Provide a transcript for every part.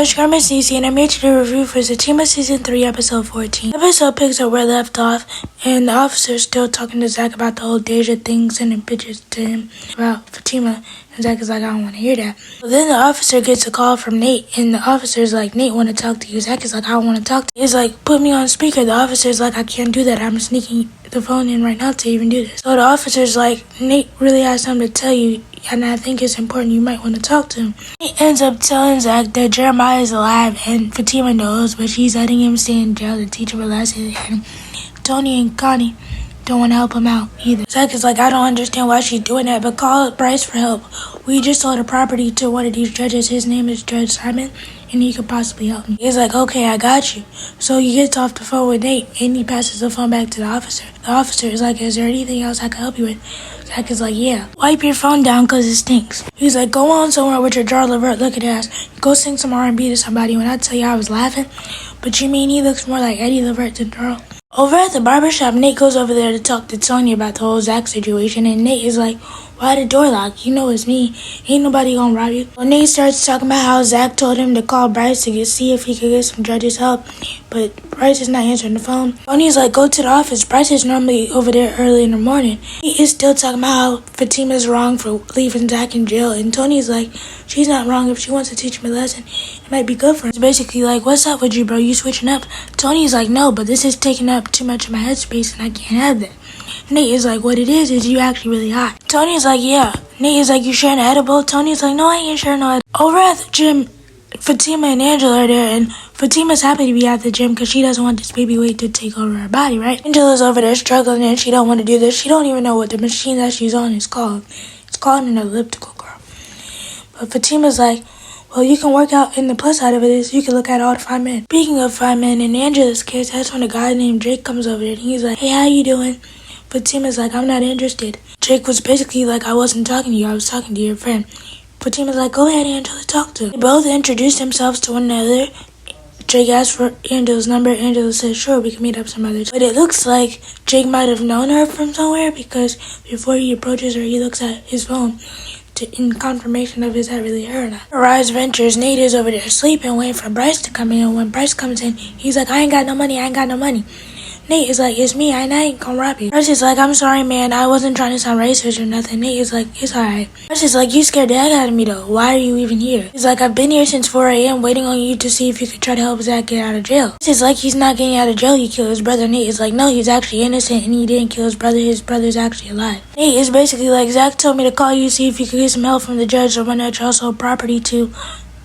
Namaskar, Missniecytv, and I'm here to do a review for Zatima Season 3, Episode 14. The episode picks up where left off, and the officer's still talking to Zach about the whole Deja thing, sending pictures to him about Fatima, and Zach is like, I don't want to hear that. But then the officer gets a call from Nate, and the officer's like, Nate, want to talk to you. Zach is like, I don't want to talk to you. He's like, put me on speaker. The officer's like, I can't do that. I'm sneaking the phone in right now to even do this. So the officer's like, Nate really has something to tell you, and I think it's important, you might want to talk to him. He ends up telling Zach that Jeremiah is alive and Fatima knows, but she's letting him stay in jail to teach him a lesson, and Tony and Connie don't want to help him out either. Zach is like, I don't understand why she's doing that, but call Bryce for help. We just sold a property to one of these judges. His name is Judge Simon, and he could possibly help me. He's like, okay, I got you. So he gets off the phone with Nate, and he passes the phone back to the officer. The officer is like, is there anything else I can help you with? Zach is like, yeah. Wipe your phone down because it stinks. He's like, go on somewhere with your Jar Levert looking ass. Go sing some R&B to somebody. When I tell you I was laughing, but you mean he looks more like Eddie Levert than Earl? Over at the barbershop, Nate goes over there to talk to Tony about the whole Zach situation, and Nate is like, why the door locked? You know it's me. Ain't nobody gonna rob you. Well, Nate starts talking about how Zach told him to call Bryce to see if he could get some judge's help, but Bryce is not answering the phone. Tony's like, go to the office. Bryce is normally over there early in the morning. He is still talking about how Fatima's wrong for leaving Zach in jail, and Tony's like, she's not wrong. If she wants to teach him a lesson, it might be good for him. It's basically like, what's up with you, bro? You switching up? Tony's like, no, but this is taking up too much of my headspace, and I can't have that. Nate is like, what it is you actually really hot. Tony's like, yeah. Nate is like, you sharing an edible? Tony's like, no, I ain't sharing no edible. Over at the gym, Fatima and Angela are there, and Fatima's happy to be at the gym because she doesn't want this baby weight to take over her body, right? Angela's over there struggling, and she don't want to do this. She don't even know what the machine that she's on is called. It's called an elliptical, girl. But Fatima's like, well, you can work out, and the plus side of it is you can look at all the 5 men. Speaking of 5 men, in Angela's case, that's when a guy named Jake comes over there, and he's like, hey, how you doing? Fatima's like, I'm not interested. Jake was basically like, I wasn't talking to you, I was talking to your friend. Fatima's like, go ahead, Angela, talk to him. They both introduced themselves to one another. Jake asked for Angela's number. Angela said, sure, we can meet up some other time. But it looks like Jake might have known her from somewhere, because before he approaches her, he looks at his phone in confirmation of is that really her or not. Rise Ventures, Nate is over there sleeping, waiting for Bryce to come in. When Bryce comes in, he's like, I ain't got no money. Nate is like, it's me, I ain't gonna rob you. Bryce is like, I'm sorry, man, I wasn't trying to sound racist or nothing. Nate is like, it's alright. Bryce is like, you scared the heck out of me though. Why are you even here? He's like, I've been here since 4 a.m. waiting on you to see if you could try to help Zach get out of jail. Bryce is like, he's not getting out of jail, he killed his brother. Nate is like, no, he's actually innocent and he didn't kill his brother's actually alive. Nate is basically like, Zach told me to call you, see if you could get some help from the judge or one that you also property to.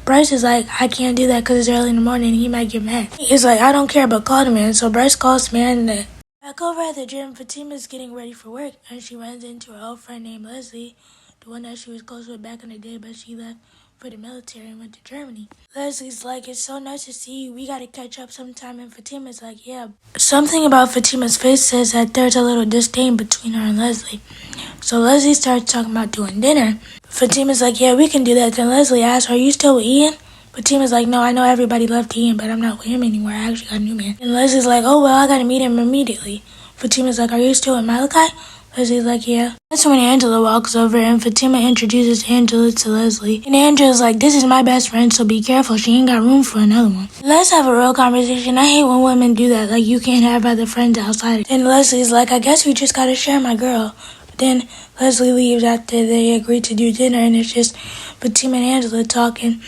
Bryce is like, I can't do that because it's early in the morning and he might get mad. He's like, I don't care, but call the man. So Bryce calls the man. Back over at the gym, Fatima's getting ready for work, and she runs into her old friend named Leslie, the one that she was close with back in the day, but she left for the military and went to Germany. Leslie's like, it's so nice to see you. We gotta catch up sometime. And Fatima's like, yeah. Something about Fatima's face says that there's a little disdain between her and Leslie. So Leslie starts talking about doing dinner. Fatima's like, yeah, we can do that. Then Leslie asks, are you still with Ian? Fatima's like, no, I know everybody left Ian, but I'm not with him anymore. I actually got a new man. And Leslie's like, oh, well, I gotta meet him immediately. Fatima's like, are you still with Malachi? Leslie's like, yeah. That's when Angela walks over, and Fatima introduces Angela to Leslie. And Angela's like, this is my best friend, so be careful. She ain't got room for another one. Let's have a real conversation. I hate when women do that. Like, you can't have other friends outside. And Leslie's like, I guess we just gotta share my girl. But then Leslie leaves after they agree to do dinner, and it's just Fatima and Angela talking.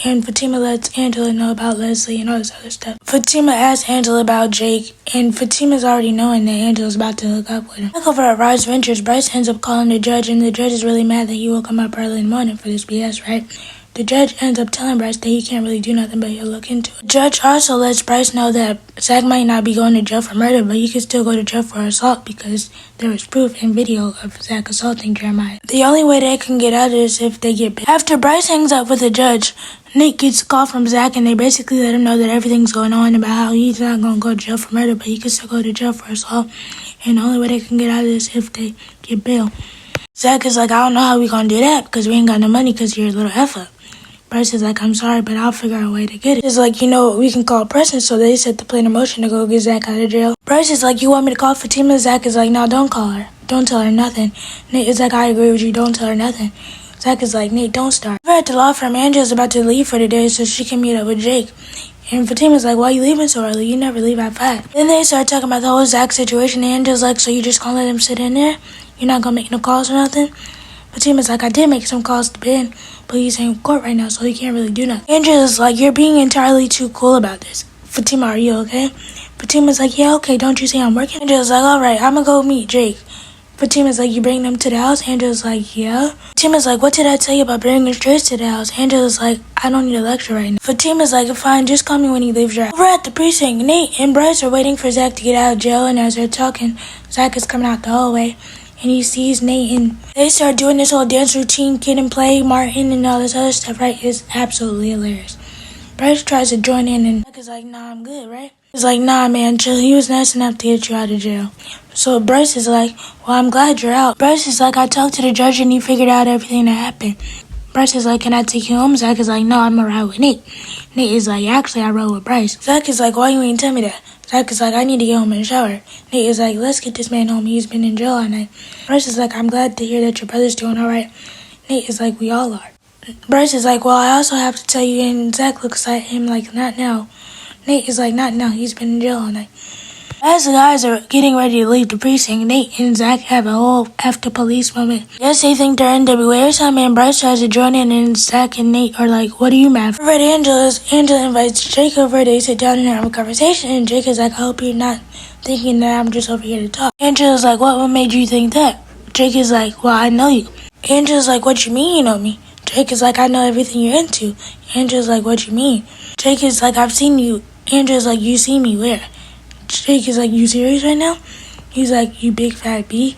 And Fatima lets Angela know about Leslie and all this other stuff. Fatima asks Angela about Jake, and Fatima's already knowing that Angela's about to hook up with him. Back over at Rise Ventures, Bryce ends up calling the judge, and the judge is really mad that he woke him up early in the morning for this BS, right? The judge ends up telling Bryce that he can't really do nothing, but he'll look into it. The judge also lets Bryce know that Zach might not be going to jail for murder, but he could still go to jail for assault because there was proof and video of Zach assaulting Jeremiah. The only way they can get out is if they get bail. After Bryce hangs up with the judge, Nate gets a call from Zach, and they basically let him know that everything's going on about how he's not going to go to jail for murder, but he could still go to jail for assault. And the only way they can get out of this is if they get bail. Zach is like, I don't know how we going to do that because we ain't got no money because you're a little F-up. Bryce is like, I'm sorry, but I'll figure out a way to get it. It's like, you know, we can call Preston, so they set the plan in motion to go get Zach out of jail. Bryce is like, you want me to call Fatima? Zach is like, no, don't call her. Don't tell her nothing. Nate is like, I agree with you, don't tell her nothing. Zach is like, Nate, don't start. We're at the law firm. Angela's about to leave for the day so she can meet up with Jake. And Fatima's like, why are you leaving so early? You never leave at 5. Then they start talking about the whole Zach situation. And Angela's like, so you just gonna let him sit in there? You're not gonna make no calls or nothing? Fatima's like, I did make some calls to Ben, but he's in court right now, so he can't really do nothing. Angela's like, you're being entirely too cool about this. Fatima, are you okay? Fatima's like, yeah, okay, don't you see I'm working? Angela's like, alright, I'm gonna go meet Jake. Fatima's like, you bring them to the house? Angela's like, yeah. Fatima's like, what did I tell you about bringing Trace to the house? Angela's like, I don't need a lecture right now. Fatima's like, fine, just call me when he leaves your house. Over at the precinct, Nate and Bryce are waiting for Zach to get out of jail, and as they're talking, Zach is coming out the hallway, and he sees Nate, and they start doing this whole dance routine, kid and play, Martin, and all this other stuff, right? It's absolutely hilarious. Bryce tries to join in, and Zach is like, nah, I'm good, right? He's like, nah, man, chill. He was nice enough to get you out of jail. So Bryce is like, well, I'm glad you're out. Bryce is like, I talked to the judge and he figured out everything that happened. Bryce is like, can I take you home? Zach is like, no, I'm gonna ride with Nate. Nate is like, actually, I rode with Bryce. Zach is like, why you ain't tell me that? Zach is like, I need to get home and shower. Nate is like, let's get this man home. He's been in jail all night. Bryce is like, I'm glad to hear that your brother's doing all right. Nate is like, we all are. Bryce is like, well, I also have to tell you, and Zach looks at him like, not now. Nate is like, not now, he's been in jail all night. As the guys are getting ready to leave the precinct, Nate and Zach have a whole after police moment. Yes, they think they're NWA or something, and Bryce tries to join in, and Zach and Nate are like, what are you mad for? Over at Angela invites Jake over, they sit down and have a conversation, and Jake is like, I hope you're not thinking that I'm just over here to talk. Angela's like, what made you think that? Jake is like, well, I know you. Angela's like, what you mean you know me? Jake is like, I know everything you're into. Angela's like, what you mean? Jake is like, I've seen you. Angela's like, you see me where? Jake is like, you serious right now? He's like, you big fat B.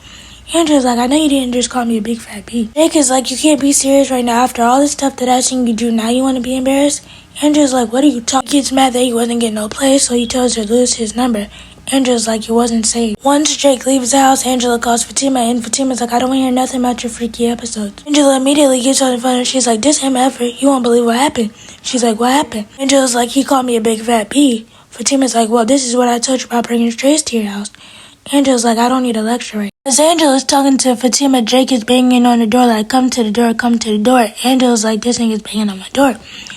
Angela's like, I know you didn't just call me a big fat B. Jake is like, you can't be serious right now after all this stuff that I seen you do. Now you want to be embarrassed? Angela's like, what are you talking? He gets mad that he wasn't getting no play, so he tells her to lose his number. Angela's like, it wasn't safe. Once Jake leaves the house, Angela calls Fatima, and Fatima's like, I don't want to hear nothing about your freaky episodes. Angela immediately gets on the phone, and she's like, this MF, you won't believe what happened. She's like, what happened? Angela's like, he called me a big fat B. Fatima's like, well, this is what I told you about bringing Trace to your house. Angela's like, I don't need a lecture right now. As Angela's talking to Fatima, Jake is banging on the door like, come to the door, come to the door. Angela's like, this thing is banging on my door.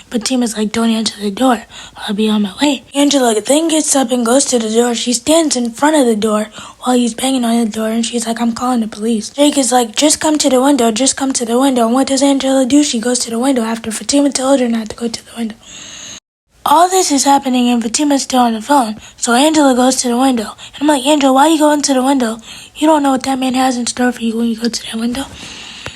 Fatima's like, don't answer the door. I'll be on my way. Angela then gets up and goes to the door. She stands in front of the door while he's banging on the door, and she's like, I'm calling the police. Jake is like, just come to the window, just come to the window. And what does Angela do? She goes to the window after Fatima told her not to go to the window. All this is happening and Fatima's still on the phone, so Angela goes to the window. And I'm like, Angela, why are you going to the window? You don't know what that man has in store for you when you go to that window.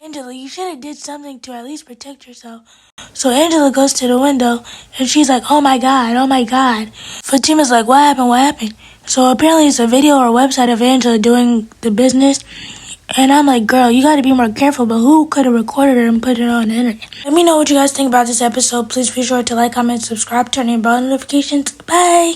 Angela, you should have did something to at least protect yourself. So Angela goes to the window, and she's like, oh my God, oh my God. Fatima's like, what happened, what happened? So apparently it's a video or a website of Angela doing the business. And I'm like, girl, you gotta be more careful, but who could have recorded her and put it on the internet? Let me know what you guys think about this episode. Please be sure to like, comment, subscribe, turn on bell notifications. Bye!